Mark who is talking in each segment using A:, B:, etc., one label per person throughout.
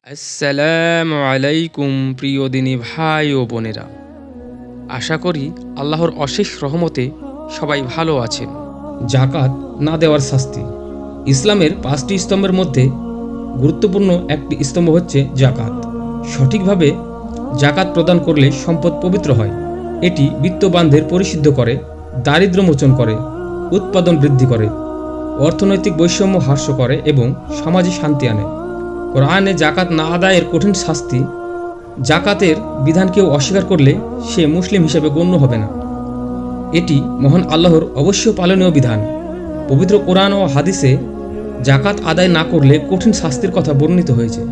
A: আসসালামু আলাইকুম প্রিয় দিনী ভাই ও বোনেরা, আশা করি আল্লাহর অশেষ রহমতে সবাই ভালো আছেন।
B: জাকাত না দেওয়ার শাস্তি। ইসলামের 5টি স্তম্ভের মধ্যে গুরুত্বপূর্ণ একটি স্তম্ভ হচ্ছে জাকাত। সঠিকভাবে জাকাত প্রদান করলে সম্পদ পবিত্র হয়। এটি বিত্তবানদের পরিশুদ্ধ করে, দারিদ্র্য মোচন করে, উৎপাদন বৃদ্ধি করে, অর্থনৈতিক বৈষম্য হ্রাস করে এবং সমাজে শান্তি আনে। কোরআনে জাকাত না আদায়ের কঠিন শাস্তি। জাকাতের বিধান কেউ অস্বীকার করলে সে মুসলিম হিসেবে গণ্য হবে না। এটি মহান আল্লাহর অবশ্য পালনীয় বিধান। পবিত্র কোরআন ও হাদিসে জাকাত আদায় না করলে কঠিন শাস্তির কথা বর্ণিত হয়েছে।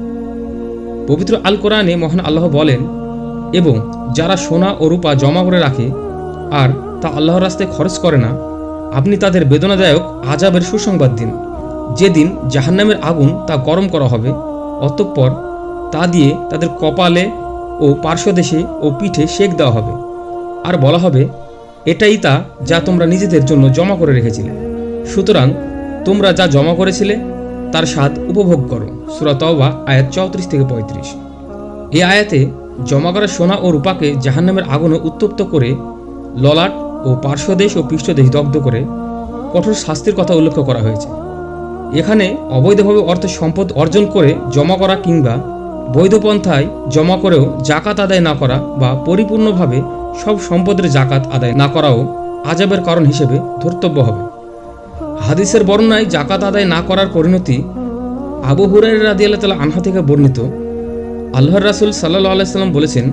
B: পবিত্র আল কোরআনে মহান আল্লাহ বলেন, এবং যারা সোনা ও রূপা জমা করে রাখে আর তা আল্লাহর রাস্তায় খরচ করে না, আপনি তাদের বেদনাদায়ক আযাবের সুসংবাদ দিন। যেদিন জাহান্নামের আগুন তা গরম করা হবে, অতঃপর তা দিয়ে তাদের কপালে ও পার্শ্বদেশে ও পিঠে সেঁক দেওয়া হবে, আর বলা হবে, এটাই তা যা তোমরা নিজেদের জন্য জমা করে রেখেছিলে। সুতরাং তোমরা যা জমা করেছিলে তার স্বাদ উপভোগ করো। সূরা তাওবা আয়াত 34 থেকে 35। এই আয়াতে জমা করা সোনা ও রূপাকে জাহান্নামের আগুনে উত্তপ্ত করে ললাট ও পার্শ্বদেশ ও পৃষ্ঠদেশ দগ্ধ করে কঠোর শাস্তির কথা উল্লেখ করা হয়েছে। এখানে অবৈধভাবে অর্থ সম্পদ অর্জন করে জমা করা কিংবা বৈধ পন্থায় জমা করেও জাকাত আদায় না করা বা পরিপূর্ণভাবে সব সম্পদের জাকাত আদায় না করাও আযাবের কারণ হিসেবে ধর্তব্য হবে। হাদিসের বর্ণনায় জাকাত আদায় না করার পরিণতি আবু হুরায়রা রাদিয়াল্লাহু তাআলা আনহু থেকে বর্ণিত, আল্লাহর রাসূল সাল্লাল্লাহু আলাইহি সাল্লাম বলেছেন,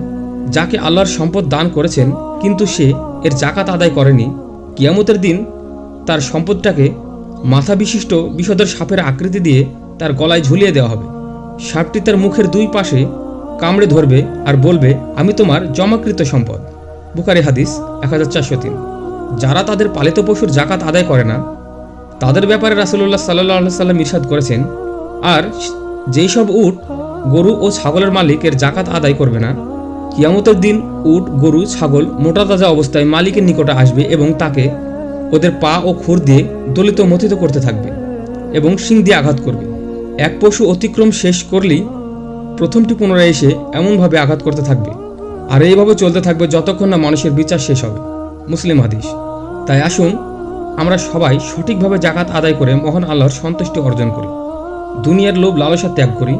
B: যাকে আল্লাহর সম্পদ দান করেছেন কিন্তু সে এর জাকাত আদায় করেনি, কিয়ামতের দিন তার সম্পদটাকে মাথা বিশিষ্ট বিষধর সাপের আকৃতি দিয়ে তার গলায় ঝুলিয়ে দেওয়া হবে। সাপটি তার মুখের দুই পাশে কামড়ে ধরবে আর বলবে, আমি তোমার জমাকৃত সম্পদ। বুখারী হাদিস 1403। যারা তাদের পালিত পশুর জাকাত আদায় করে না তাদের ব্যাপারে রাসূলুল্লাহ সাল্লাল্লাহু আলাইহি সাল্লাম ইরশাদ করেছেন, আর যেই সব উট, গরু ও ছাগলের মালিকের জাকাত আদায় করবে না, কিয়ামতের দিন উট, গরু, ছাগল মোটা তাজা অবস্থায় মালিকের নিকটে আসবে এবং তাকে ওদের পা ও খুর দিয়ে দলিত মথিত করতে থাকবে এবং শিং দিয়ে আঘাত করবে। এক পশু অতিক্রম শেষ করলেই প্রথমটি পুনরায় এসে এমনভাবে আঘাত করতে থাকবে, আর এইভাবে চলতে থাকবে যতক্ষণ না মানুষের বিচার শেষ হবে। মুসলিম হাদিস। তাই আসুন আমরা সবাই সঠিকভাবে জাকাত আদায় করে মহান আল্লাহর সন্তুষ্টি অর্জন করি, দুনিয়ার লোভ লালসা ত্যাগ করি,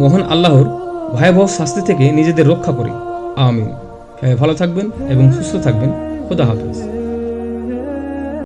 B: মহান আল্লাহর ভয়াবহ শাস্তি থেকে নিজেদের রক্ষা করি। আমিন। সবাই ভালো থাকবেন এবং সুস্থ থাকবেন। খোদা হাফেজ।